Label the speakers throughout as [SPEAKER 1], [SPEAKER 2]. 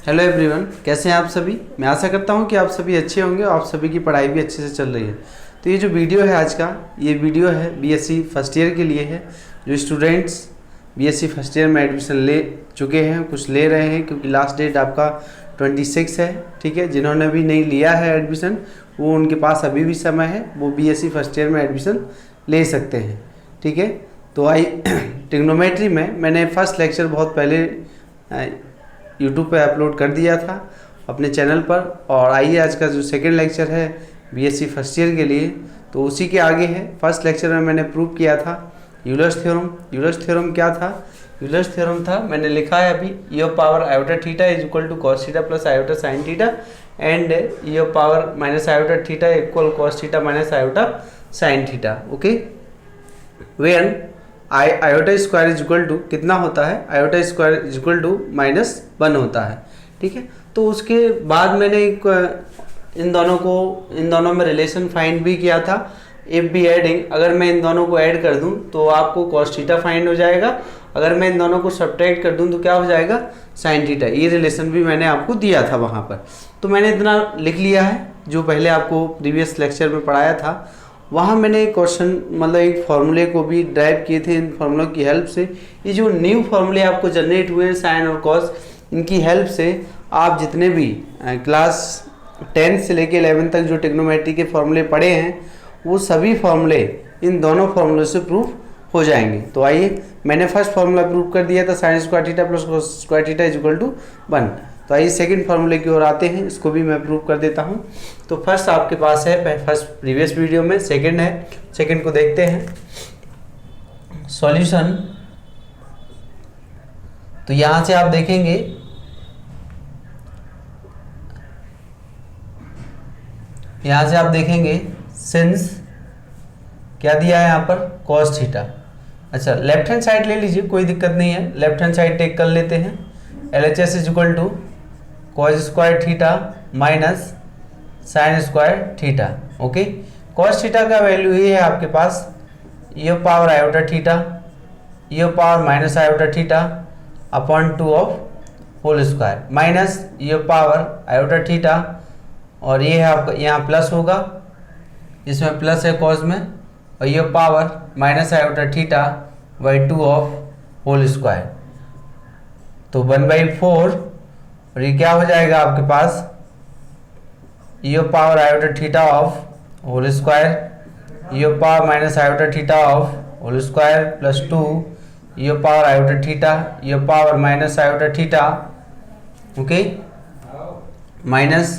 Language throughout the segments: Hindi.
[SPEAKER 1] हेलो एवरीवन, कैसे हैं आप सभी। मैं आशा करता हूं कि आप सभी अच्छे होंगे और आप सभी की पढ़ाई भी अच्छे से चल रही है। तो ये जो वीडियो है आज का, ये वीडियो है बीएससी फर्स्ट ईयर के लिए है। जो स्टूडेंट्स बीएससी फर्स्ट ईयर में एडमिशन ले चुके हैं, कुछ ले रहे हैं, क्योंकि लास्ट डेट आपका 26 है। ठीक है, जिन्होंने अभी नहीं लिया है एडमिशन, वो उनके पास अभी भी समय है, वो बीएससी फर्स्ट ईयर में एडमिशन ले सकते हैं। ठीक है, तो ट्रिग्नोमेट्री में मैंने फर्स्ट लेक्चर बहुत पहले यूट्यूब पे अपलोड कर दिया था अपने चैनल पर। और आइए आज का जो सेकंड लेक्चर है बीएससी फर्स्ट ईयर के लिए, तो उसी के आगे है। फर्स्ट लेक्चर में मैंने प्रूव किया था यूलर्स थ्योरम। यूलर्स थ्योरम क्या था? यूलर्स थ्योरम था, मैंने लिखा है अभी, e power iota theta is equal to cos theta plus iota sine theta and e power minus iota theta equal cos theta minus iota sine theta. Okay, when iota square is equal to कितना होता है? Iota square is equal to -1 होता है। ठीक है, तो उसके बाद मैंने इन दोनों में रिलेशन फाइंड भी किया था। इफ बी एडिंग, अगर मैं इन दोनों को ऐड कर दूं तो आपको कॉस थीटा फाइंड हो जाएगा। अगर मैं इन दोनों को सब्ट्रैक्ट कर दूं तो क्या हो जाएगा? Sign theta. ये रिलेशन भी मैंने आपको दिया था वहाँ पर। तो मैंने इतना लिख लिया है जो पहले आपको प्रीवियस लेक्चर में पढ़ाया था। वहाँ मैंने एक क्वेश्चन, मतलब एक फार्मूले को भी ड्राइव किए थे इन फार्मूलों की हेल्प से। ये जो न्यू फार्मूले आपको जनरेट हुए हैं साइन और कॉस, इनकी हेल्प से आप जितने भी क्लास 10 से लेके 11 तक जो ट्रिग्नोमेट्री के फार्मूले पढ़े हैं, वो सभी फार्मूले इन दोनों फार्मूलों से प्रूफ हो जाएंगे। तो आइए, मैंने फर्स्ट फार्मूला प्रूव कर दिया था, sine square theta plus cos square theta is equal to 1। तो आइए सेकंड फार्मूले की ओर आते हैं, इसको भी मैं प्रूव कर देता हूं। तो फर्स्ट आपके पास है, फर्स्ट प्रीवियस वीडियो में सेकंड है, सेकंड को देखते हैं। सॉल्यूशन, तो यहां से आप देखेंगे, यहां से आप देखेंगे सिंस क्या दिया है यहाँ पर? Cos theta. अच्छा, लेफ्ट हैंड साइड ले लीजिए, कोई दिक्कत नहीं है, लेफ्ट हैंड साइड टेक कर लेते हैं। LHS is equal to cos square theta minus sine square theta. Okay, cos theta का वैल्यू ये है आपके पास, e power iota theta, e power minus iota theta upon 2 of whole square minus e power iota theta, और ये है आपका, यहाँ प्लस होगा, इसमें प्लस है कॉस में, और ये power minus iota theta by 2 of whole square. तो 1/4, और ये क्या हो जाएगा आपके पास? E power iota theta of whole square, e power minus iota theta of whole square plus 2 e power iota theta, e power minus iota theta, okay, minus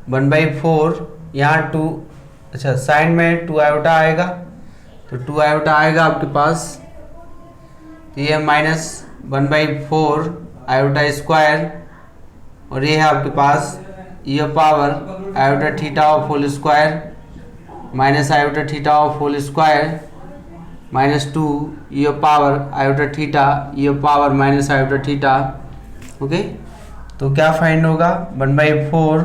[SPEAKER 1] 1/4, यहाँ 2, अच्छा साइन में 2 आयोटा आएगा, तो 2 आयोटा आएगा आपके पास, तो ये माइनस 1/4 आयोटा स्क्वायर, और ये है आपके पास e power iota theta of whole square minus iota theta of whole square minus 2 e power iota theta, e power minus iota theta. Okay, तो क्या फाइंड होगा? 1/4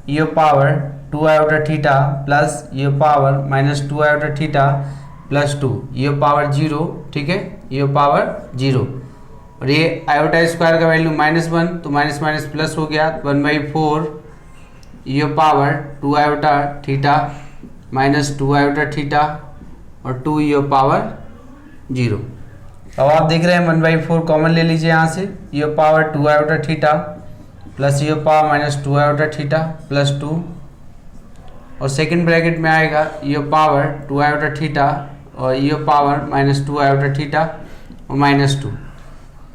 [SPEAKER 1] e power 2 iota theta plus e power minus 2 iota theta plus 2 e power 0। ठीक है, ई पावर 0, और ये आयोटा स्क्वायर का वैल्यू -1, तो माइनस माइनस प्लस हो गया, 1/4 e power 2 iota theta minus 2 iota theta और 2 ई पावर 0। अब आप देख रहे हैं 1/4 कॉमन ले लीजिए यहाँ से, e power 2 iota theta plus e power minus 2 iota theta plus 2, और सेकेंड ब्रैकेट में आएगा ई पावर 2 आयोटा थीटा और ई पावर माइनस 2 आयोटा थीटा और माइनस 2।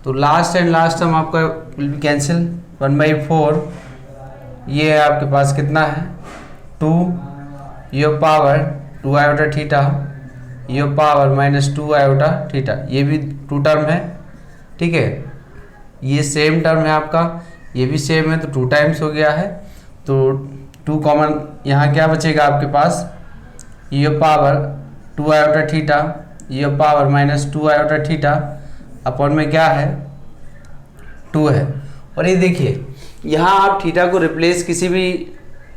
[SPEAKER 1] तो लास्ट एंड लास्ट टर्म आपका विल बी कैंसिल, 1/4 ये है आपके पास कितना है? 2 e power 2 iota theta, e power minus 2 iota theta, ये भी 2 टर्म है। ठीक है, ये सेम टर्म है आपका, ये भी सेम है, तो 2 टाइम्स हो गया है। तो 2 कॉमन, यहाँ क्या बचेगा आपके पास? E power 2 iota theta, e power minus 2 iota theta upon में क्या है? 2 है। और ये देखिए, यहाँ आप थीटा को रिप्लेस किसी भी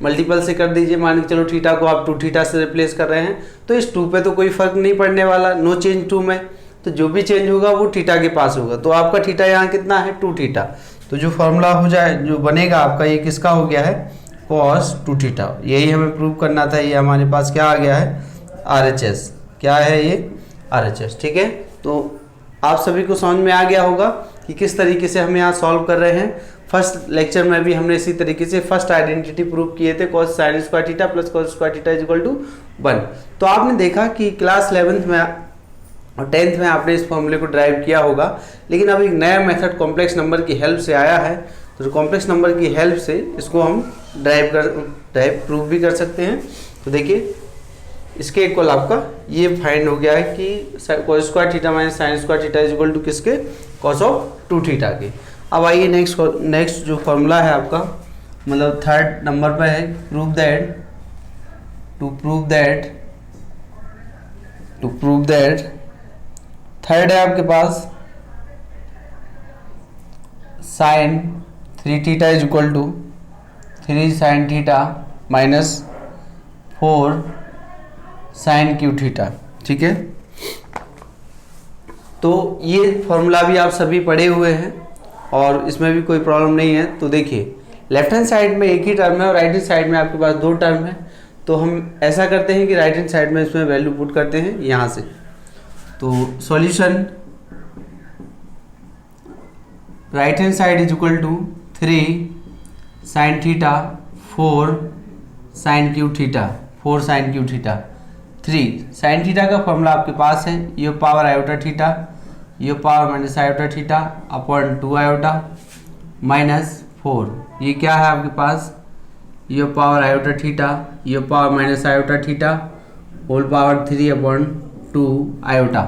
[SPEAKER 1] मल्टीपल से कर दीजिए, मान के चलो थीटा को आप 2 थीटा से रिप्लेस कर रहे हैं, तो इस 2 पे तो कोई फर्क नहीं पड़ने वाला, नो चेंज 2 में, तो जो भी चेंज होगा वो थीटा के पास होगा। तो आपका थीटा यहाँ कितना है? 2 थीटा। तो जो फॉर्मूला हो जाए जो बनेगा आपका ये किसका हो गया है, cos 2 थीटा। यही हमें प्रूव करना था। ये हमारे पास क्या आ गया है, RHS। क्या है ये, RHS। ठीक है, तो आप सभी को समझ में आ गया होगा कि किस तरीके से हम यहाँ सॉल्व कर रहे हैं। फर्स्ट लेक्चर में भी हमने इसी तरीके से फर्स्ट आइडेंटिटी प्रूव किए थे, cos sin square theta plus cos square theta is equal to 1। तो आपने देखा कि क्लास 11th में और 10th में आपने इस फॉर्मूले को ड्राइव किया होगा, लेकिन अब एक नया मेथड कॉम्प्लेक्स नंबर की हेल्प से आया है। तो कॉम्प्लेक्स नंबर की हेल्प से इसको हम ड्राइव प्रूव भी कर सकते हैं। तो देखिए इसके इक्वल आपका ये फाइंड हो गया है कि cos square theta minus sine square theta is equal to किसके, cos ऑफ 2 थीटा के। अब आइए नेक्स्ट जो फॉर्मूला है आपका, मतलब थर्ड नंबर पे है, टू प्रूव दैट थर्ड है आपके पास sine 3 theta is equal to 3 sine theta minus 4 sine cube theta. ठीक है, तो ये फॉर्मूला भी आप सभी पढ़े हुए हैं और इसमें भी कोई प्रॉब्लम नहीं है। तो देखिए लेफ्ट हैंड साइड में एक ही टर्म है और राइट हैंड साइड में आपके पास 2 टर्म है। तो हम ऐसा करते हैं कि राइट हैंड साइड में इसमें वैल्यू पुट करते हैं यहाँ से। तो solution right hand side is equal to 3 sine theta 4 sine cube theta 4 sine cube theta. 3 sine theta का फॉर्मूला आपके पास है, ये पावर आयोटा थीटा, ये power minus iota theta upon 2 iota minus 4। ये क्या है आपके पास, ये पावर आयोटा थीटा, ये power minus iota theta whole power 3 upon 2 iota.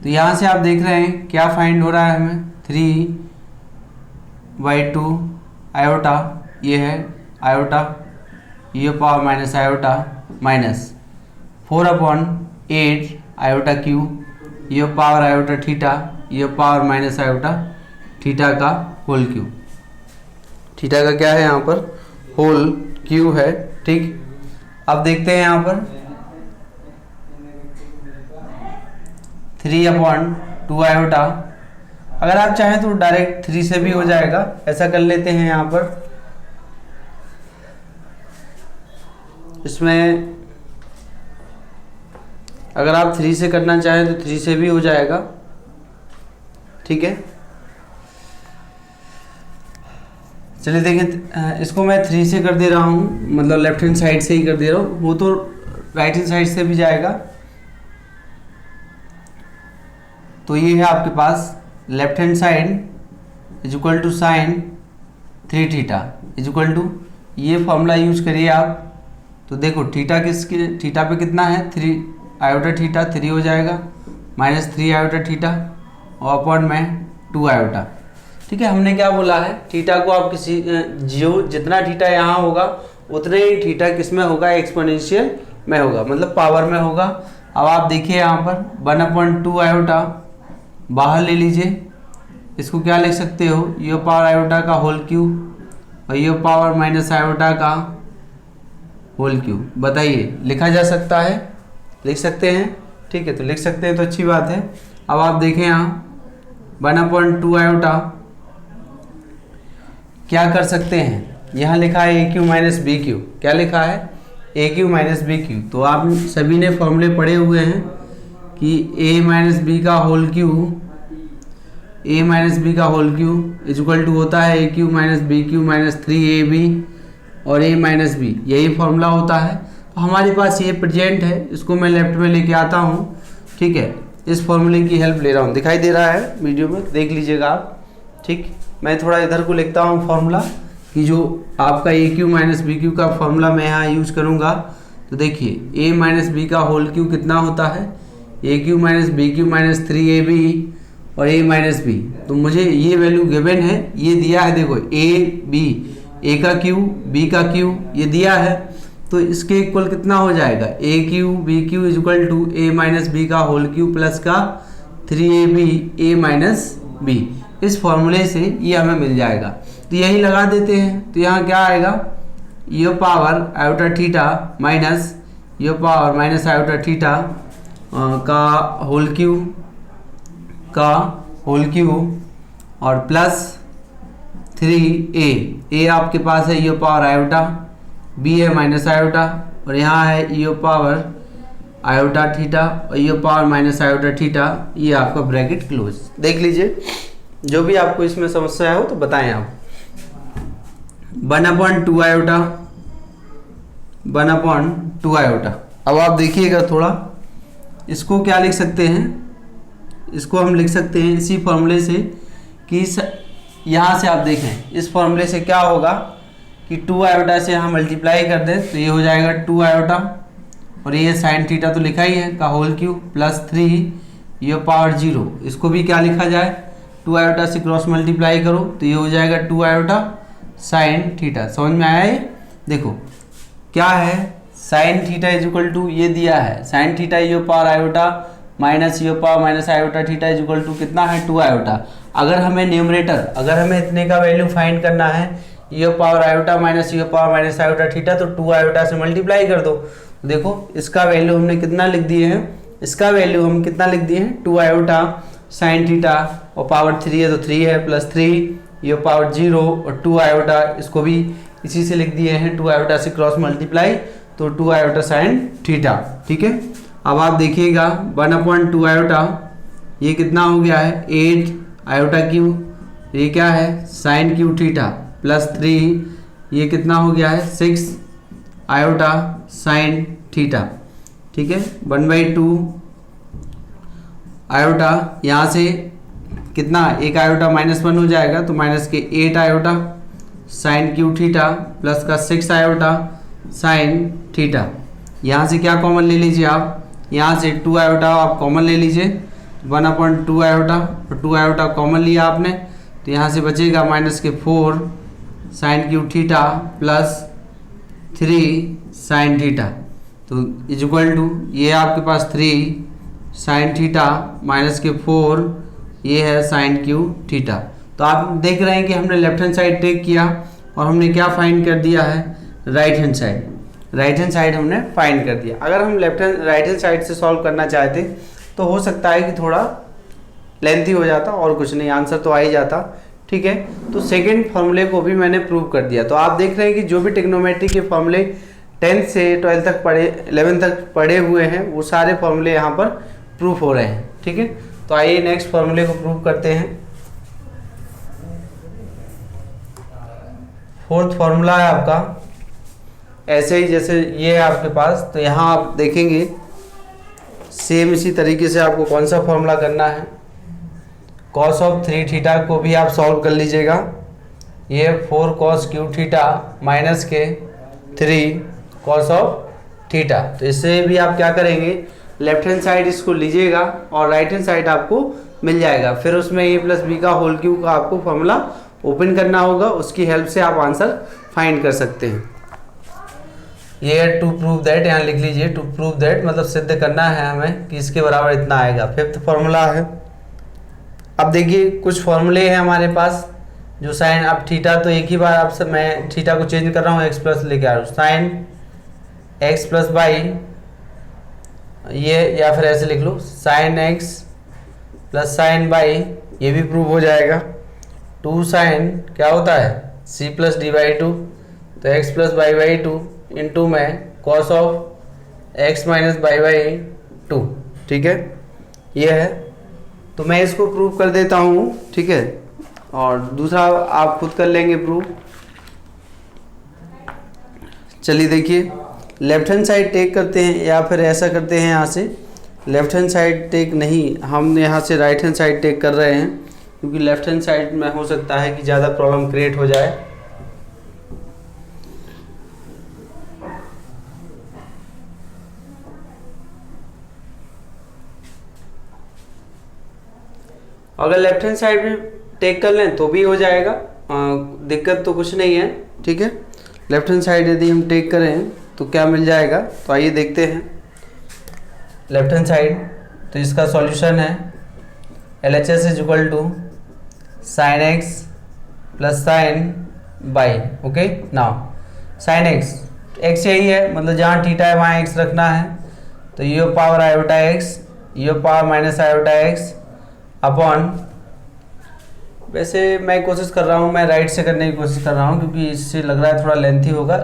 [SPEAKER 1] तो यहाँ से आप देख रहे हैं क्या फाइंड हो रहा है हमें, 3/2 आयोटा, ये है आयोटा, ये power minus iota minus 4/8 iota Q, ये पावर आयोटा थीटा, ये पावर माइनस आयोटा थीटा का होल क्यू। थीटा का क्या है यहाँ पर, होल क्यू है। ठीक, अब देखते हैं यहाँ पर 3/2 आयोटा। अगर आप चाहें तो डायरेक्ट 3 से भी हो जाएगा, ऐसा कर लेते हैं यहाँ पर। इसमें अगर आप 3 से करना चाहें तो 3 से भी हो जाएगा। ठीक है, चलिए देखें, इसको मैं 3 से कर दे रहा हूँ, मतलब लेफ्ट हैंड साइड से ही कर दे रहा हूँ, वो तो राइट हैंड साइड से भी जाएगा। तो ये है आपके पास left hand side is equal to sine 3 theta is equal to, ये फॉर्मूला यूज करिए आप। तो देखो थीटा किसके, थीटा पे कितना है, 3 आयोटा थीटा 3 हो जाएगा माइनस 3 आयोटा थीटा और अपॉन में 2 आयोटा। ठीक है, हमने क्या बोला है, थीटा को आप किसी जो जितना थीटा यहाँ होगा उतने ही थीटा किस में होगा, एक्सपोनेंशियल में होगा, मतलब पावर में होगा। अब आप देखिए यहाँ पर 1/2 आयोटा बाहर ले लीजिए, इसको क्या लिख सकते हो, ये पावर आयोटा का होल क्यू और ये पावर माइनस आयोटा का होल क्यू। बताइए लिखा जा सकता है, लिख सकते हैं। ठीक है, तो लिख सकते हैं तो अच्छी बात है। अब आप देखें यहाँ 1/2 आयोटा क्या कर सकते हैं, यहाँ लिखा है a cube minus b cube. क्या लिखा है, a cube minus b cube. तो आप सभी ने फॉर्मूले पढ़े हुए हैं कि ए माइनस बी का whole cube, a minus b का whole cube is equal to होता है a cube minus b cube minus 3ab और ए माइनस बी, यही फॉर्मूला होता है। तो हमारे पास ये प्रेजेंट है, इसको मैं लेफ्ट में लेके आता हूँ। ठीक है, इस फॉर्मूले की हेल्प ले रहा हूँ, दिखाई दे रहा है वीडियो में, देख लीजिएगा आप। ठीक, मैं थोड़ा इधर को लिखता हूँ फॉर्मूला कि जो आपका a cube minus b cube का फॉर्मूला मैं यहाँ यूज करूँगा। तो देखिए ए माइनस बी का होल क्यू कितना होता है, a cube minus b cube minus 3ab और ए माइनस बी। तो मुझे ये वैल्यू गिवन है, ये दिया है, देखो ए बी, ए का क्यू बी का क्यू ये दिया है। तो इसके इक्वल कितना हो जाएगा, a cube b cube is equal to a minus b का होल क्यू प्लस का 3ab ए माइनस बी। इस फॉर्मूले से ये हमें मिल जाएगा। तो यही लगा देते हैं। तो यहाँ क्या आएगा, ये पावर आयोटा थीटा माइनस ये पावर माइनस आयोटा थीटा का होल क्यू और प्लस 3a आपके पास है e पावर आयोटा, b है माइनस आयोटा, और यहाँ है e पावर आयोटा थीटा और e power minus iota theta, ये आपका ब्रैकेट क्लोज। देख लीजिए, जो भी आपको इसमें समस्या हो तो बताएं आप। 1/2 आयोटा, 1/2 आयोटा। अब आप देखिएगा थोड़ा, इसको क्या लिख सकते हैं, इसको हम लिख सकते हैं इसी फॉर्मूले से कि यहाँ से आप देखें, इस फॉर्मूले से क्या होगा कि 2 आयोटा से हम मल्टीप्लाई कर दें तो ये हो जाएगा 2 आयोटा, और ये साइन थीटा तो लिखा ही है का होल क्यूब प्लस 3 ये पावर 0। इसको भी क्या लिखा जाए, 2 आयोटा से क्रॉस मल्टीप्लाई करो तो ये हो जाएगा 2 आयोटा साइन थीटा। समझ में आया ये? देखो क्या है, sine theta is equal to ये दिया है साइन थीटा ये पावर आयोटा माइनस ये power minus iota theta is equal to कितना है 2 आयोटा। अगर हमें न्यूमरेटर, अगर हमें इतने का वैल्यू फाइंड करना है ये पावर आयोटा माइनस ये पावर माइनस आयोटा थीटा, तो 2 आयोटा से मल्टीप्लाई कर दो। देखो इसका वैल्यू हमने कितना लिख दिए हैं, इसका वैल्यू हम कितना लिख दिए हैं 2 आयोटा साइन थीटा, और पावर 3 है तो 3 है प्लस 3 ये पावर 0 और 2 आयोटा, इसको भी इसी से लिख दिए हैं 2 आयोटा से क्रॉस मल्टीप्लाई तो 2 आयोटा साइन थीटा। ठीक है, अब आप देखिएगा 1/2 आयोटा ये कितना हो गया है 8 आयोटा क्यू, ये क्या है साइन क्यू थीटा प्लस 3 ये कितना हो गया है 6 आयोटा साइन थीटा। ठीक है, 1/2 आयोटा, यहाँ से कितना एक आयोटा -1 हो जाएगा तो माइनस के 8 iota sine cube theta plus का 6 आयोटा साइन थीटा। यहाँ से क्या कॉमन ले लीजिए आप, यहाँ से 2 आयोटा आप कॉमन ले लीजिए, 1/2 आयोटा और 2 आयोटा कॉमन लिया आपने तो यहाँ से बचेगा माइनस के 4 sine cube theta plus 3 sine theta, तो इज इक्वल टू ये आपके पास 3 साइन थीटा माइनस के 4 ये है साइन क्यू थीटा। तो आप देख रहे हैं कि हमने लेफ्ट हैंड साइड टेक किया और हमने क्या फाइंड कर दिया है right hand side, right hand side हमने फाइंड कर दिया। अगर हम राइट हैंड साइड से सॉल्व करना चाहते तो हो सकता है कि थोड़ा लेंथी हो जाता और कुछ नहीं, आंसर तो आ ही जाता। ठीक है, तो सेकंड फॉर्मूले को भी मैंने प्रूव कर दिया। तो आप देख रहे हैं कि जो भी ट्रिग्नोमेट्री के फॉर्मूले 10th से 12th तक पढ़े 11th तक पढ़े हुए हैं वो सारे फॉर्मूले यहाँ पर प्रूफ हो रहे हैं। ठीक है, तो आइए नेक्स्ट फॉर्मूले को प्रूव करते हैं। फोर्थ फॉर्मूला है आपका ऐसे ही जैसे ये है आपके पास, तो यहाँ आप देखेंगे सेम इसी तरीके से आपको कौन सा फॉर्मूला करना है, cos ऑफ 3 थीटा को भी आप सॉल्व कर लीजिएगा। ये 4 cos क्यू थीटा माइनस के 3 cos ऑफ थीटा, तो इससे भी आप क्या करेंगे लेफ्ट हैंड साइड इसको लीजिएगा और राइट हैंड साइड आपको मिल जाएगा। फिर उसमें a प्लस बी का होल क्यूब का आपको फॉर्मूला ओपन करना होगा, उसकी हेल्प से आप आंसर फाइंड कर सकते हैं। ये टू प्रूव दैट यहाँ लिख लीजिए, टू प्रूव दैट मतलब सिद्ध करना है हमें कि इसके बराबर इतना आएगा। फिफ्थ फॉर्मूला है, अब देखिए कुछ फॉर्मूले हैं हमारे पास जो साइन, अब थीटा तो एक ही बार आप सब मैं थीटा को चेंज कर रहा हूँ, एक्स प्लस लेके आ रहा हूँ, साइन एक्स प्लस बाई ये, या फिर ऐसे लिख लो sine x plus sine y, ये भी प्रूव हो जाएगा। 2 साइन क्या होता है सी प्लस डी बाई 2, तो x plus by by 2 into में cos of x minus by by 2। ठीक है, ये है, तो मैं इसको प्रूव कर देता हूँ। ठीक है, और दूसरा आप खुद कर लेंगे प्रूव। चलिए देखिए, लेफ्ट हैंड साइड टेक करते हैं या फिर ऐसा करते हैं, यहाँ से लेफ्ट हैंड साइड टेक नहीं, हम यहाँ से राइट हैंड साइड टेक कर रहे हैं क्योंकि लेफ्ट हैंड साइड में हो सकता है कि ज़्यादा प्रॉब्लम क्रिएट हो जाए। अगर लेफ्ट हैंड साइड में टेक कर लें तो भी हो जाएगा, दिक्कत तो कुछ नहीं है। ठीक है, लेफ्ट हैंड साइड यदि हम टेक करें तो क्या मिल जाएगा, तो आइए देखते हैं लेफ्ट हैंड साइड। तो इसका सॉल्यूशन है LHS is equal to sine x plus sine y. Okay, now sine x यही है, मतलब जहाँ थीटा है वहाँ एक्स रखना है, तो ये पावर आयोटा एक्स ये power minus iota x upon वैसे मैं कोशिश कर रहा हूँ, मैं राइट से करने की कोशिश कर रहा हूँ क्योंकि इससे लग रहा है थोड़ा लेंथी होगा।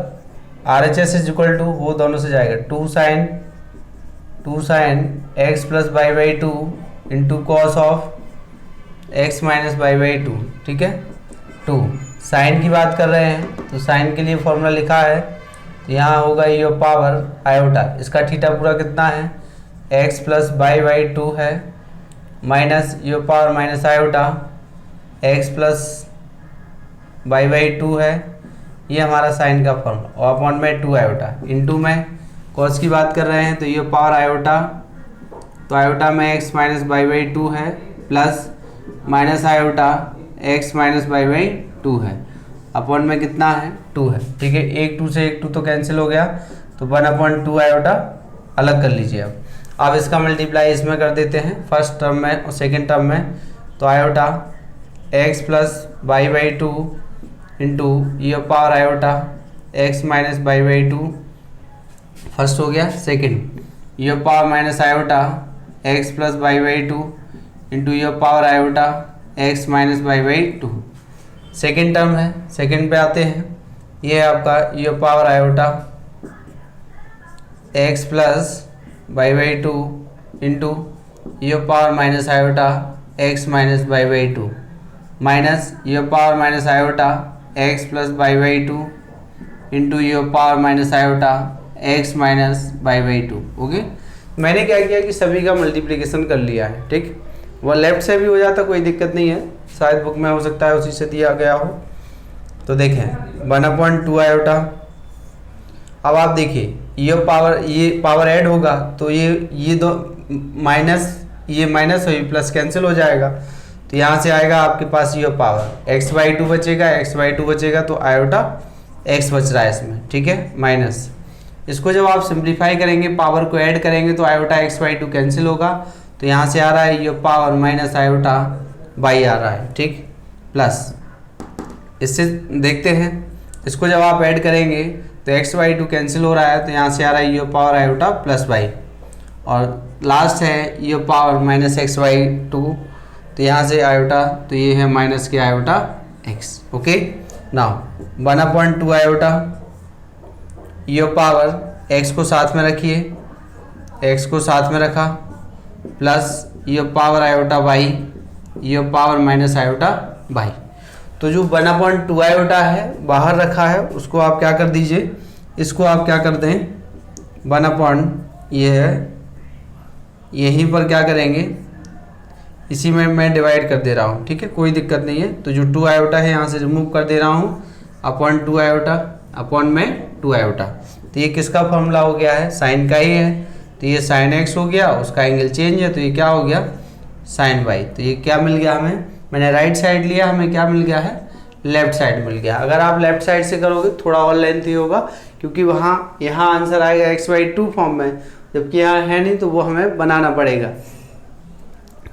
[SPEAKER 1] RHS इज इक्वल टू वो दोनों से जाएगा 2 sine x plus by by two into cos of x minus by by two. ठीक है, 2 साइन की बात कर रहे हैं तो साइन के लिए फॉर्मूला लिखा है, तो यहाँ होगा ये पावर आयोटा, इसका थीटा पूरा कितना है x plus by by two है माइनस ये power minus iota x plus by by two है, ये हमारा साइन का फॉर्मूला, और अपॉन में 2 आयोटा इंटू में कॉस की बात कर रहे हैं तो ये पावर आयोटा, तो आयोटा में x minus by by two है plus minus iota x minus by by two है, अपॉन में कितना है 2 है। ठीक है, एक 2 से एक 2 तो कैंसिल हो गया, तो 1/2 आयोटा अलग कर लीजिए। अब इसका मल्टीप्लाई इसमें कर देते हैं फर्स्ट टर्म में और सेकेंड टर्म में, तो iota x plus by by two into ये power iota x minus by by two first हो गया, सेकेंड ये power minus iota x plus by by two into ये power iota x minus by by two, second term है, सेकेंड पे आते हैं, ये है आपका ये power iota x plus by by two into ये power minus iota x minus by by two minus ये power minus iota x plus by by two into ये power minus iota x minus by by two. Okay, मैंने क्या किया कि सभी का मल्टीप्लिकेशन कर लिया है। ठीक, वह लेफ्ट से भी हो जाता, कोई दिक्कत नहीं है, शायद बुक में हो सकता है उसी से दिया गया हो। तो देखें 1/2 आयोटा, अब आप देखिए ये पावर ऐड होगा तो ये दो माइनस ये माइनस और प्लस कैंसिल हो जाएगा, तो यहाँ से आएगा आपके पास ये पावर x/2 बचेगा, x/2 बचेगा तो आयोटा x बच रहा है इसमें। ठीक है, माइनस इसको जब आप सिंप्लीफाई करेंगे पावर को ऐड करेंगे तो आयोटा x/2 कैंसिल होगा, तो यहाँ से आ रहा है ये पावर माइनस आयोटा बाई आ रहा है। ठीक, प्लस इससे देखते हैं इसको जब आप ऐड करेंगे तो x/2 कैंसिल हो रहा है, तो यहाँ से आ रहा है ये पावर आयोटा प्लस बाई, और लास्ट है ये पावर माइनस x/2, तो यहाँ से आयोटा, तो ये है माइनस के iota x। Okay, now 1/2 iota, ये पावर x को साथ में रखिए, x को साथ में रखा, plus e power iota by, ये पावर माइनस आयोटा बाई, तो जो 1/2 आयोटा है बाहर रखा है उसको आप क्या कर दीजिए, इसको आप क्या कर दें 1/, ये है यहीं पर क्या करेंगे, इसी में मैं डिवाइड कर दे रहा हूँ। ठीक है, कोई दिक्कत नहीं है, तो जो 2 आयोटा है यहाँ से रिमूव कर दे रहा हूँ, अपॉन 2 आयोटा अपॉन में 2 आयोटा, तो ये किसका फॉर्मूला हो गया है, साइन का ही है, तो ये साइन x हो गया, उसका एंगल चेंज है तो ये क्या हो गया साइन y, तो ये क्या मिल गया हमें, मैंने राइट साइड लिया, हमें क्या मिल गया है लेफ्ट साइड मिल गया। अगर आप लेफ्ट साइड से करोगे थोड़ा और लेंथी होगा क्योंकि यहाँ आंसर आएगा x/2 फॉर्म में, जबकि यहाँ है नहीं तो वो हमें बनाना पड़ेगा।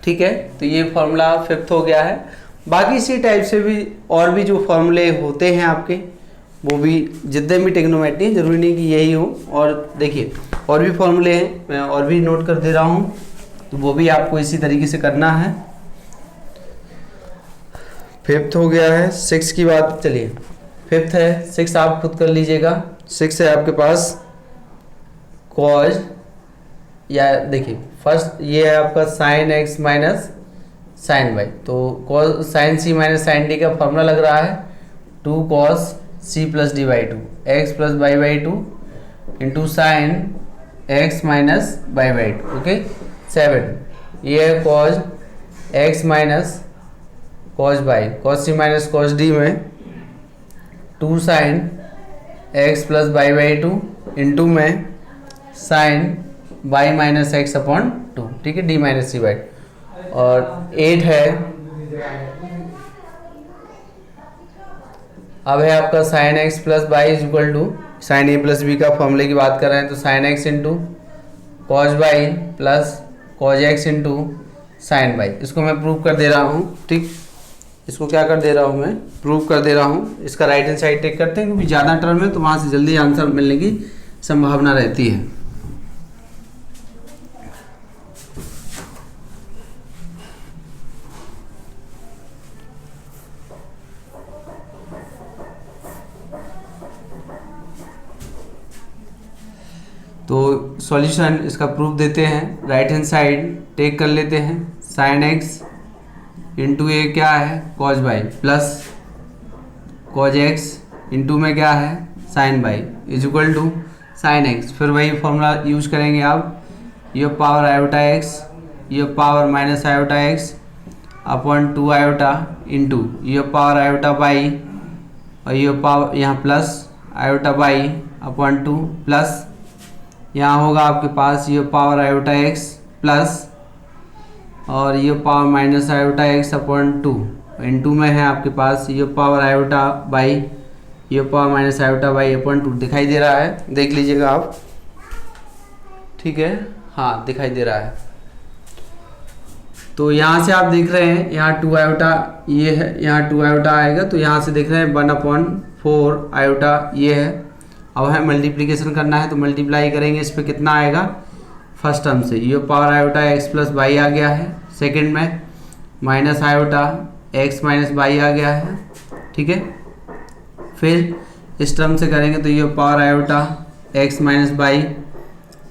[SPEAKER 1] ठीक है, तो ये फॉर्मूला 5th हो गया है। बाकी इसी टाइप से भी और भी जो फॉर्मूले होते हैं आपके, वो भी जितने भी ट्रिग्नोमेट्री हैं, जरूरी नहीं कि यही हो, और देखिए और भी फॉर्मूले हैं, मैं और भी नोट कर दे रहा हूँ, तो वो भी आपको इसी तरीके से करना है। 5th हो गया है, 6 की बात, चलिए 5th है, 6 आप खुद कर लीजिएगा। 6 है आपके पास कॉज, या देखिए फर्स्ट ये है आपका sine x minus sine y, तो cos sine c minus sine d का फॉर्मूला लग रहा है 2 cos c plus d by two x plus by by two into sine x minus by by two. Okay, 7 ये है cos x minus cos by cos c minus cos d में 2 sine x plus by by two into में sine y minus x upon 2। ठीक है, d माइनस सी बाई, और 8 है, अब है आपका sine x plus y is equal to sine a plus b का फॉर्मूले की बात कर रहे हैं, तो sine x into cos y plus cos x into sine y, इसको मैं प्रूव कर दे रहा हूँ। ठीक, इसको क्या कर दे रहा हूँ मैं, प्रूव कर दे रहा हूँ। इसका राइट हैंड साइड टेक करते हैं क्योंकि ज़्यादा टर्म है तो वहाँ से जल्दी आंसर मिलने की संभावना रहती है। तो सॉल्यूशन इसका प्रूफ देते हैं। राइट हैंड साइड टेक कर लेते हैं, साइन एक्स इंटू ए क्या है cos y, plus cos x into में क्या है sine y is equal to sine x. फिर वही फॉर्मूला यूज करेंगे आप, ये पावर आयोटा एक्स, ये power minus iota x upon 2 iota into ये पावर आयोटा बाई, और ये पावर यहाँ plus iota y upon 2, plus यहाँ होगा आपके पास ये पावर आयोटा एक्स प्लस और ये power minus iota x upon 2 into में है आपके पास ये पावर आयोटा बाई, ये power minus iota y upon 2 दिखाई दे रहा है, देख लीजिएगा आप, ठीक है, हाँ दिखाई दे रहा है। तो यहाँ से आप देख रहे हैं यहाँ 2 आयोटा ये है, यहाँ 2 आयोटा आएगा, तो यहाँ से देख रहे हैं 1/4 आयोटा ये है। अब हमें मल्टीप्लिकेशन करना है तो मल्टीप्लाई करेंगे, इस पर कितना आएगा फर्स्ट टर्म से ये power iota x plus by आ गया है, सेकंड में minus iota x minus by आ गया है, ठीक है। फिर इस टर्म से करेंगे तो ये power iota x minus by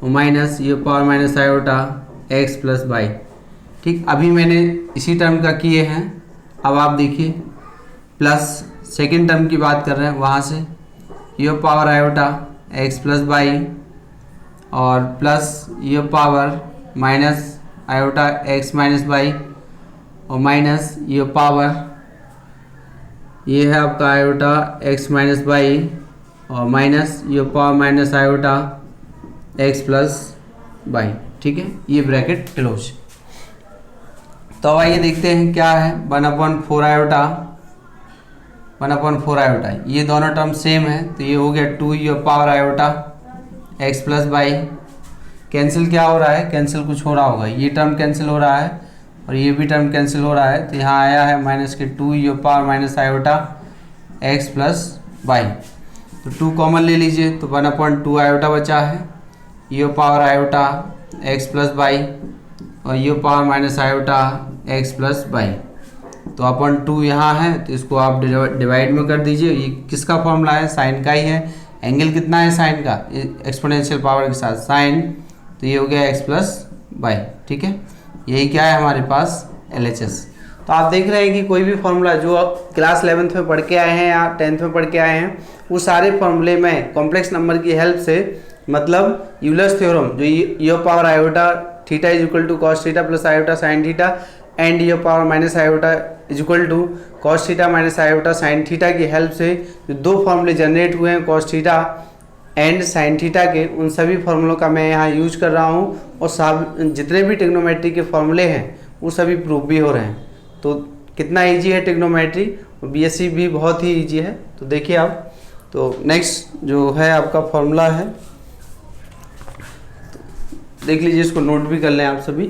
[SPEAKER 1] और माइनस ये power minus iota x plus by, ठीक। अभी मैंने इसी टर्म का किए हैं, अब आप देखिए प्लस सेकेंड टर्म की बात कर रहे हैं, वहाँ से ये power iota x plus by और plus e power minus iota x minus by और माइनस ये पावर ये है आपका आयोटा एक्स माइनस बाई और माइनस ये power minus iota x plus by, ठीक है, ये ब्रैकेट क्लोज। तो अब आइए देखते हैं क्या है 1/4 आयोटा 1/4 आयोटा, ये दोनों टर्म सेम है तो ये हो गया 2 ये power iota x plus by, cancel क्या हो रहा है, कैंसिल कुछ हो रहा होगा, ये टर्म कैंसिल हो रहा है और ये भी टर्म कैंसिल हो रहा है, तो यहाँ आया है माइनस के 2 ये power minus iota x plus by, तो 2 कॉमन ले लीजिए तो 1/2 आयोटा बचा है, ये power iota x plus by और ये power minus iota x plus by, तो अपॉन 2 यहाँ है तो इसको आप डिवाइड में कर दीजिए। ये किसका फॉर्मूला है, साइन का ही है, एंगल कितना है साइन का एक्सपोनेंशियल पावर के साथ साइन, तो ये हो गया एक्स प्लस बाई, ठीक है, यही क्या है हमारे पास LHS। तो आप देख रहे हैं कि कोई भी फॉर्मूला जो आप क्लास 11th में पढ़ के आए हैं या 10th में पढ़ के आए हैं, वो सारे फॉर्मूले में कॉम्प्लेक्स नंबर की हेल्प से, मतलब यूलर्स थ्योरम जो ये power iota theta is equal to cos theta plus iota sine theta and ये power minus iota is equal to cos theta minus iota sine theta की हेल्प से जो 2 फॉर्मूले जनरेट हुए हैं cos theta and sine theta के, उन सभी फॉर्मूलों का मैं यहाँ यूज कर रहा हूँ और सब जितने भी ट्रिग्नोमेट्री के फॉर्मूले हैं वो सभी प्रूफ भी हो रहे हैं। तो कितना ईजी है ट्रिग्नोमेट्री, BSc भी बहुत ही ईजी है। तो देखिए आप, तो नेक्स्ट जो है आपका फॉर्मूला है, देख लीजिए, इसको नोट भी कर लें आप सभी।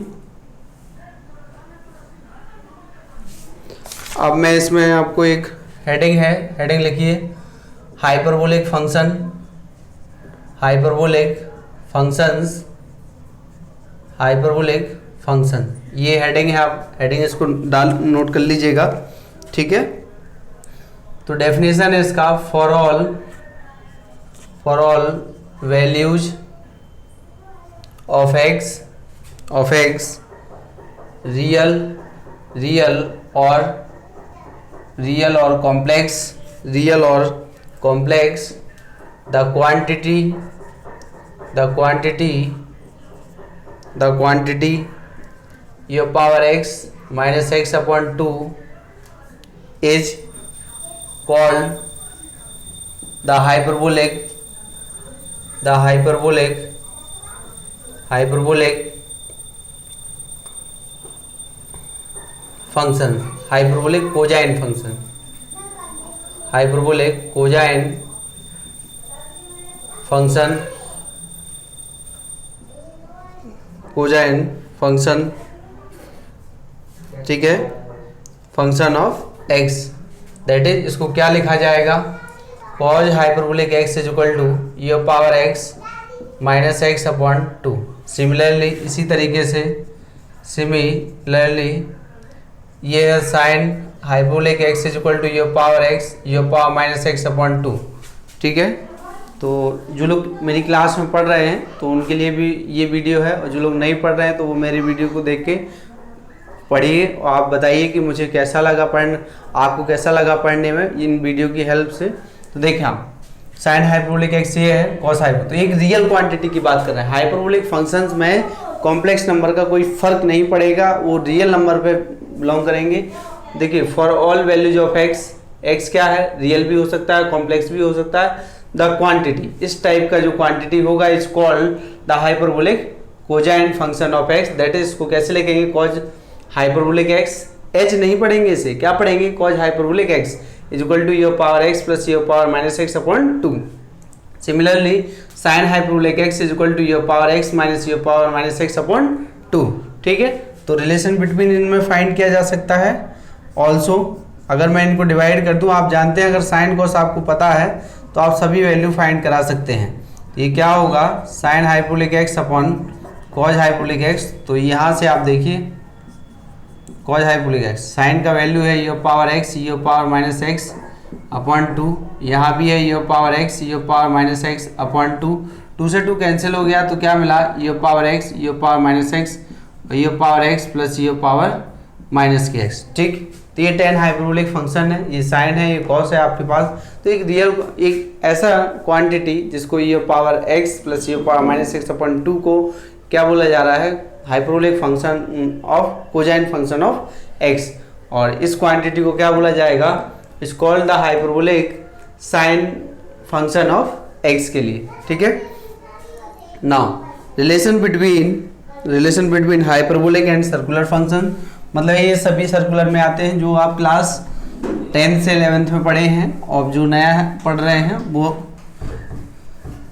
[SPEAKER 1] अब मैं इसमें आपको एक हेडिंग है, हेडिंग लिखिए hyperbolic function, hyperbolic functions, hyperbolic function, ये हेडिंग है, आप हेडिंग इसको नोट कर लीजिएगा, ठीक है। तो डेफिनेशन है इसका, for all values of x real और complex the quantity your power x minus x upon 2 is called the hyperbolic function, hyperbolic cosine function, hyperbolic cosine function, cosine function, ठीक है, function of x, that is, इसको क्या लिखा जाएगा, cos hyperbolic x is equal to ये power x minus x upon 2। Similarly इसी तरीके से ये है sine hyperbolic x is equal to ये पावर एक्स ये पावर माइनस एक्स अपॉन 2, ठीक है। तो जो लोग मेरी क्लास में पढ़ रहे हैं तो उनके लिए भी ये वीडियो है, और जो लोग नहीं पढ़ रहे हैं तो वो मेरी वीडियो को देख के पढ़िए और आप बताइए कि मुझे कैसा लगा आपको कैसा लगा पढ़ने में इन वीडियो की हेल्प से। तो देखें आप, साइन हाइपरबोलिक एक्स ये है, कॉस हाइपर, तो एक रियल क्वांटिटी की बात कर रहे हैं। हाइपरबोलिक फंक्शंस में कॉम्प्लेक्स नंबर का कोई फर्क नहीं पड़ेगा, वो रियल नंबर पे बिलोंग करेंगे। देखिए for all values of x क्या है, रियल भी हो सकता है, कॉम्प्लेक्स भी हो सकता है। द क्वांटिटी, इस टाइप का जो क्वांटिटी होगा is called the hyperbolic cosine function of x. That is, इसको कैसे लिखेंगे, कॉज हाइपरबोलिक एक्स, एच नहीं पढ़ेंगे इसे, क्या पढ़ेंगे, cos hyperbolic x is equal to e power x plus your power minus x upon 2। Similarly sine hyperbolic x is equal to e power x minus e power minus x upon 2। ठीक है, तो रिलेशन बिटवीन इनमें फाइंड किया जा सकता है। ऑल्सो अगर मैं इनको डिवाइड कर दूं, आप जानते हैं अगर साइन कॉस आपको पता है तो आप सभी वैल्यू फाइंड करा सकते हैं। ये क्या होगा, sign hyperbolic x upon cos hyperbolic x. तो यहाँ से आप देखिए कॉज हाइपरबोलिक एक्स, साइन का वैल्यू है your power x your power minus x upon 2, यहाँ भी है your power x your power minus x upon 2। 2 से 2 कैंसिल हो गया तो क्या मिला, your power x your power minus x और your power x plus your power minus के एक्स। ठीक, तो ये टेन हाइपरबोलिक फंक्शन है, ये साइन है, ये कॉस है आपके पास। तो एक रियल, एक ऐसा क्वांटिटी जिसको ये power x plus e power minus x upon 2 को क्या बोला जा रहा है, hyperbolic function of cosine function of x. और इस क्वांटिटी को क्या बोला जाएगा, is called the hyperbolic sine function of x के लिए। ठीक है, now relation between hyperbolic and circular function, मतलब ये सभी सर्कुलर में आते हैं जो आप क्लास 10th से 11th में पढ़े हैं, और जो नया पढ़ रहे हैं वो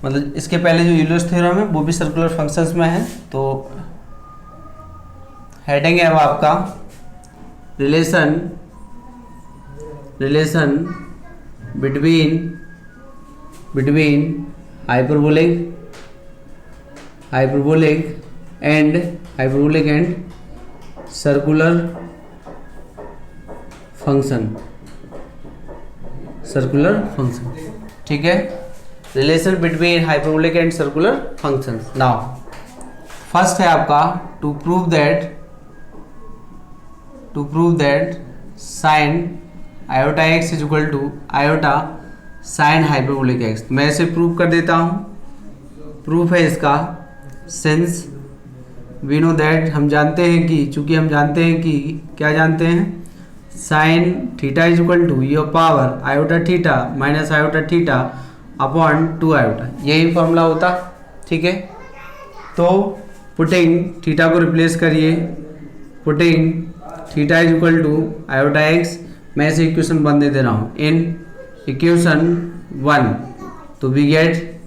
[SPEAKER 1] मतलब इसके पहले जो यूलर्स थ्योरम है वो भी सर्कुलर फंक्शंस में है। तो हेडिंग है वो आपका relation between hyperbolic and circular function. ठीक है, relation between hyperbolic and circular function. Now first है आपका to prove that sine iota x is equal to iota sine hyperbolic x. मैं इसे प्रूव कर देता हूँ। प्रूफ है इसका, सिंस वी नो दैट, हम जानते हैं कि, चूंकि हम जानते हैं कि, क्या जानते हैं, sine theta is equal to e power iota theta minus iota theta upon 2 iota, यही फॉर्मूला होता। ठीक है, तो पुटिंग थीटा को रिप्लेस करिए, putting theta is equal to iota x, मैं इसे इक्वेशन 1 दे दे रहा हूँ, इन इक्वेशन 1 तो वी गेट,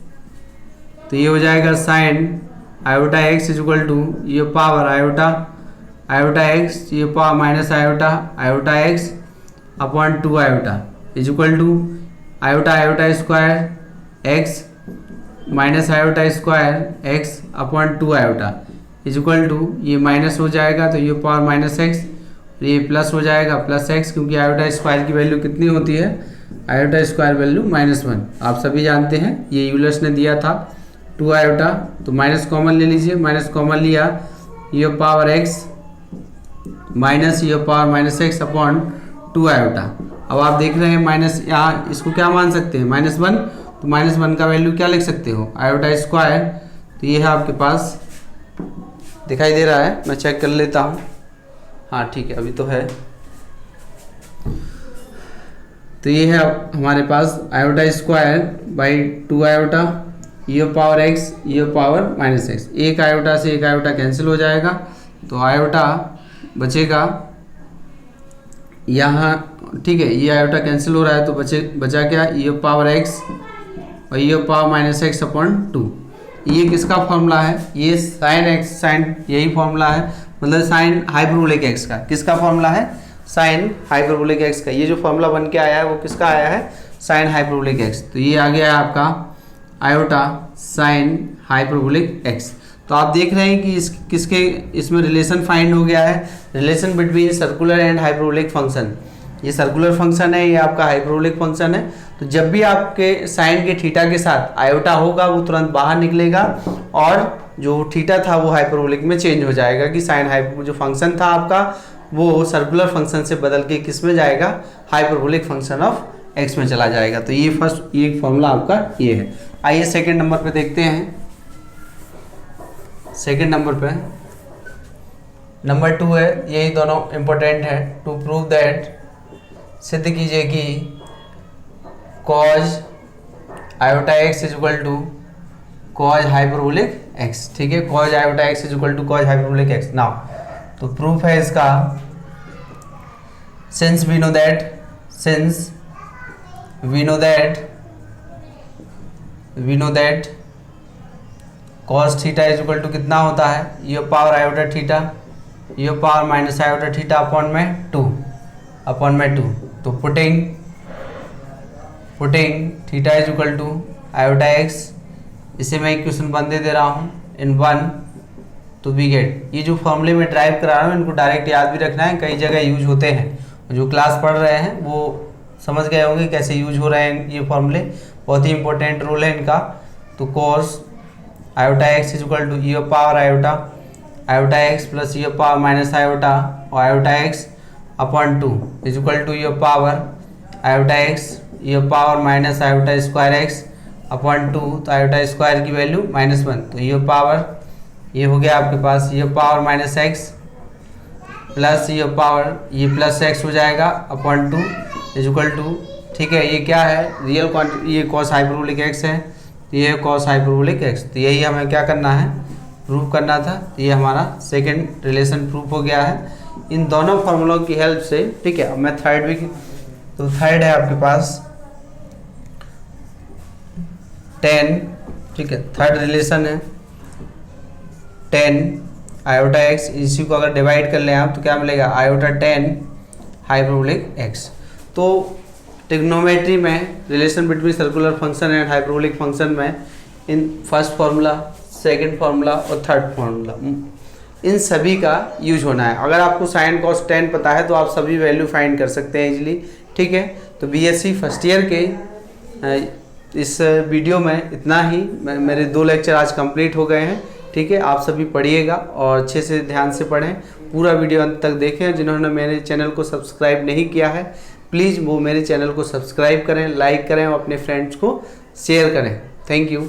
[SPEAKER 1] तो ये हो जाएगा sine iota x is equal to ये पावर आयोटा एक्स ये power minus iota x upon 2 iota is equal to iota square x minus iota square x upon 2 iota is equal to, e minus हो जाएगा तो ये power minus x, e plus हो जाएगा प्लस एक्स, क्योंकि आयोटा स्क्वायर की वैल्यू कितनी होती है, आयोटा स्क्वायर वैल्यू -1, आप सभी जानते हैं, ये यूलर्स ने दिया था 2 आयोटा। तो माइनस कॉमन ले लीजिए, माइनस कॉमन लिया, ये पावर एक्स माइनस ये power minus x upon 2 iota. अब आप देख रहे हैं माइनस, यहाँ इसको क्या मान सकते हैं, -1, तो -1 का वैल्यू क्या लिख सकते हो, आयोटा स्क्वायर। तो ये है आपके पास, दिखाई दे रहा है, मैं चेक कर लेता हूँ, हाँ ठीक है अभी तो है। तो ये है हमारे पास आयोटा स्क्वायर बाई 2 आयोटा, ये पावर एक्स ये पावर माइनस एक्स, एक आयोटा से एक आयोटा कैंसिल हो जाएगा, तो आयोटा बचेगा यहाँ, ठीक है, ये आयोटा कैंसिल हो रहा है तो बचा क्या, ये पावर एक्स और ये पावर माइनस एक्स अपॉन 2। ये किसका फॉर्मूला है, ये साइन एक्स, साइन यही फॉर्मूला है, मतलब साइन हाइपरबोलिक एक्स का किसका फॉर्मूला है, साइन हाइपरबोलिक एक्स का। ये जो फॉर्मूला बन के आया है वो किसका आया है, साइन हाइपरबोलिक एक्स। तो ये आ गया है आपका आयोटा साइन हाइपरबोलिक एक्स। तो आप देख रहे हैं कि इसमें रिलेशन फाइंड हो गया है, relation between circular and hyperbolic function. ये सर्कुलर फंक्शन है, ये आपका हाइपरबोलिक फंक्शन है। तो जब भी आपके साइन के थीटा के साथ आयोटा होगा वो तुरंत बाहर निकलेगा और जो थीटा था वो हाइपरबोलिक में चेंज हो जाएगा कि साइन जो फंक्शन था आपका वो सर्कुलर फंक्शन से बदल के किस में जाएगा, हाइपरबोलिक फंक्शन ऑफ एक्स में चला जाएगा। तो ये फर्स्ट ये फॉर्मूला आपका ये है। आइए सेकंड नंबर पे देखते हैं। सेकंड नंबर पे नंबर 2 है, यही दोनों इंपॉर्टेंट है। टू प्रूव दैट, सिद्ध कीजिए कि cos iota x is equal to cos hyperbolic x. ठीक है, cos iota x is equal to cos hyperbolic x. Now तो प्रूफ है इसका, since we know that cos theta is equal to कितना होता है, ये पावर आयोटा थीटा, ये power minus iota theta upon में 2। तो putting theta is equal to iota x, इसे मैं इक्वेशन 1 दे रहा हूँ इन 1 तो वी गेट। ये जो फॉर्मूले में ड्राइव करा रहा हूँ इनको डायरेक्ट याद भी रखना है, कई जगह यूज होते हैं। जो क्लास पढ़ रहे हैं वो समझ गए होंगे कैसे यूज हो रहे हैं ये फॉर्मूले, बहुत ही इंपॉर्टेंट रोल है इनका। तो cos iota x is equal to ये power iota x plus e power minus iota और iota x upon 2 is equal to ये पावर आयोटा एक्स ये power minus iota square x upon 2। तो आयोटा स्क्वायर की वैल्यू -1, तो ये पावर ये हो गया आपके पास ये power minus x plus e power ये प्लस एक्स हो जाएगा अपॉन 2 इज इक्वल टू। ठीक है, ये क्या है, रियल क्वांटिटी, ये कॉस हाइपरबोलिक एक्स है, तो ये कॉस हाइपरबोलिक एक्स। तो यही हमें क्या करना है, प्रूव करना था। तो ये हमारा सेकंड रिलेशन प्रूफ हो गया है इन दोनों फार्मूलों की हेल्प से। ठीक है, अब मैं थर्ड भी, तो थर्ड है आपके पास 10। ठीक है, थर्ड रिलेशन है 10 आयोटा एक्स, इसी को अगर डिवाइड कर लें आप तो क्या मिलेगा, आयोटा 10 हाइपरबोलिक एक्स। तो ट्रिग्नोमेट्री में relation between circular function and hyperbolic function में इन फर्स्ट फार्मूला, सेकंड फार्मूला और थर्ड फार्मूला इन सभी का यूज होना है। अगर आपको साइन कॉस 10 पता है तो आप सभी वैल्यू फाइंड कर सकते हैं इजीली। ठीक है, तो बीएससी फर्स्ट ईयर के इस वीडियो में इतना ही। मेरे 2 लेक्चर आज कंप्लीट हो गए हैं। ठीक है, आप सभी पढ़िएगा और अच्छे से ध्यान से पढ़ें, पूरा वीडियो अंत तक देखें। जिन्होंने मेरे चैनल को सब्सक्राइब नहीं किया है प्लीज़ वो मेरे चैनल को सब्सक्राइब करें, लाइक करें और अपने फ्रेंड्स को शेयर करें। Thank you.